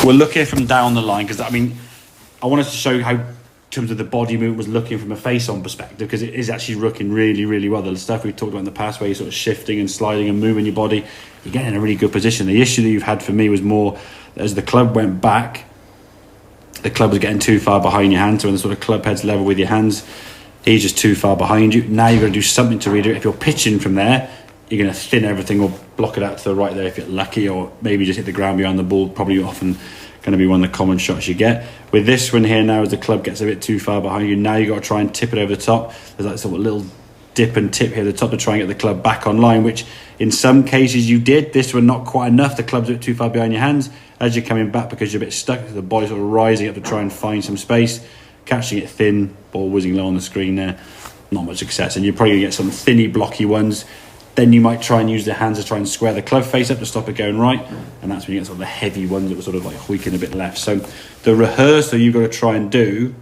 we'll look here from down the line, because I mean, I wanted to show how, in terms of the body movement, was looking from a face-on perspective, because it is actually looking really, really well. The stuff we've talked about in the past, where you're sort of shifting and sliding and moving your body, you're getting in a really good position. The issue that you've had for me was more as the club went back, the club was getting too far behind your hand. So when the sort of club head's level with your hands, he's just too far behind you. Now you've got to do something to read it. If you're pitching from there, you're going to thin everything or block it out to the right there if you're lucky, or maybe just hit the ground behind the ball. Probably often going to be one of the common shots you get. With this one here now, as the club gets a bit too far behind you, now you've got to try and tip it over the top. There's like sort of a little dip and tip here at the top to try and get the club back online, which in some cases you did. This one not quite enough. The club's a bit too far behind your hands. As you're coming back, because you're a bit stuck, the body's sort of rising up to try and find some space, catching it thin, ball whizzing low on the screen there, not much success. And you're probably going to get some thinny, blocky ones. Then you might try and use the hands to try and square the club face up to stop it going right, and that's when you get sort of the heavy ones that were sort of like hoiking a bit left. So the rehearsal you've got to try and do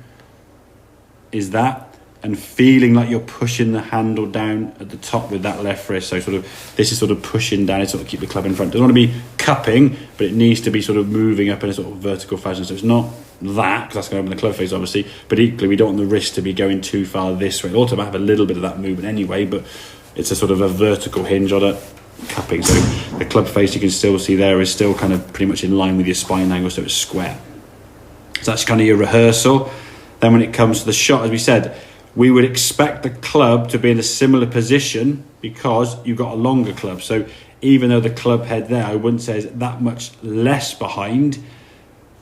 is that, and feeling like you're pushing the handle down at the top with that left wrist. So sort of, this is sort of pushing down, it sort of keep the club in front. It doesn't want to be cupping, but it needs to be sort of moving up in a sort of vertical fashion. So it's not that, because that's going to open the club face obviously, but equally we don't want the wrist to be going too far this way. It ought to have a little bit of that movement anyway, but it's a sort of a vertical hinge on it, cupping. So the club face you can still see there is still kind of pretty much in line with your spine angle, so it's square. So that's kind of your rehearsal. Then when it comes to the shot, as we said, we would expect the club to be in a similar position because you've got a longer club. So even though the club head there, I wouldn't say is that much less behind,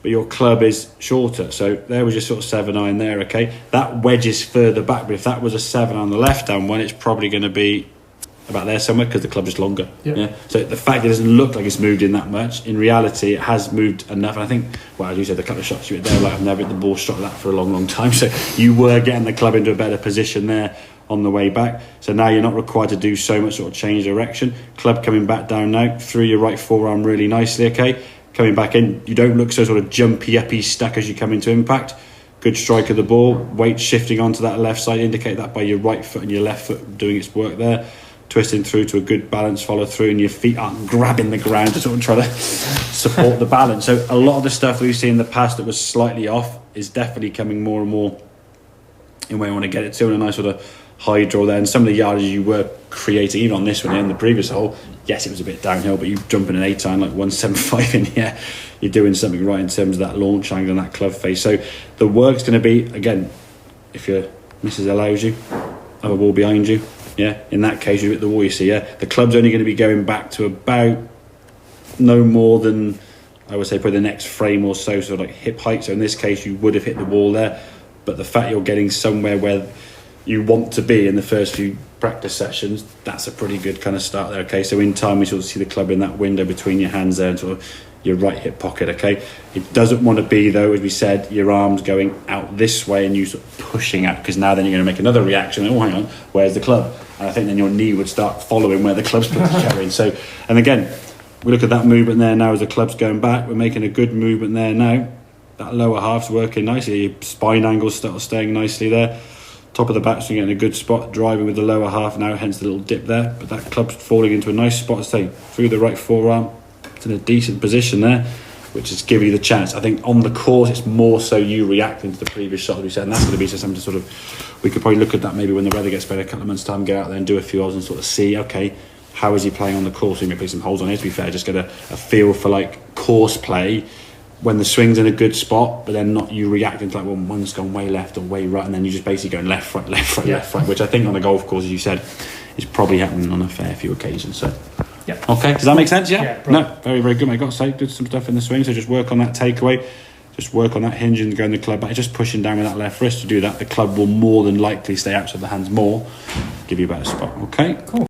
but your club is shorter. So there was your sort of 7-iron there, okay? That wedge is further back, but if that was a 7 on the left-hand one, it's probably going to be about there somewhere because the club is longer. Yeah. So the fact it doesn't look like it's moved in that much, in reality it has moved enough. And I think, well, as you said, the couple of shots you hit there, like I've never hit the ball struck that for a long time. So you were getting the club into a better position there on the way back. So now you're not required to do so much sort of change direction. Club coming back down now through your right forearm really nicely, okay? Coming back in, you don't look so sort of jumpy, uppy, stuck as you come into impact. Good strike of the ball, weight shifting onto that left side, indicate that by your right foot and your left foot doing its work there. Twisting through to a good balance follow through, and your feet aren't grabbing the ground to sort of try to support the balance. So a lot of the stuff we've seen in the past that was slightly off is definitely coming more and more in where you want to get it to, and a nice sort of high draw there. And some of the yardage you were creating, even on this one and the previous hole, yes, it was a bit downhill, but you jumping an 8-iron like 175 in here, you're doing something right in terms of that launch angle and that club face. So the work's going to be, again, if your missus allows you, have a wall behind you. Yeah, in that case you hit the wall, you see, yeah. The club's only going to be going back to about no more than, I would say, probably the next frame or so, sort of like hip height. So in this case you would have hit the wall there, but the fact you're getting somewhere where you want to be in the first few practice sessions, that's a pretty good kind of start there, okay? So in time we sort of see the club in that window between your hands there and sort of your right hip pocket, okay? It doesn't want to be, though, as we said, your arms going out this way and you sort of pushing out, because now then you're going to make another reaction. Oh, hang on, where's the club? And I think then your knee would start following where the club's carrying. So, and again, we look at that movement there now as the club's going back. We're making a good movement there now. That lower half's working nicely. Your spine angle's still staying nicely there. Top of the back swing in a good spot, driving with the lower half now, hence the little dip there. But that club's falling into a nice spot, say, through the right forearm. It's in a decent position there, which is giving you the chance. I think on the course, it's more so you reacting to the previous shot, as we said, and that's going to be something to sort of, we could probably look at that maybe when the weather gets better, a couple of months' time, get out there and do a few holes and sort of see, okay, how is he playing on the course? We may play some holes on here, to be fair, just get a feel for like course play when the swing's in a good spot, but then not you reacting to like, well, one's gone way left or way right, and then you just basically going left, right, left, right, left, right, which I think on a golf course, as you said, is probably happening on a fair few occasions. So, yeah. Okay, does that make sense? Yeah. No, very, very good. I got to say, did some stuff in the swing, so just work on that takeaway, just work on that hinge and going the club back, just pushing down with that left wrist to do that. The club will more than likely stay outside the hands more, give you a better spot. Okay, cool.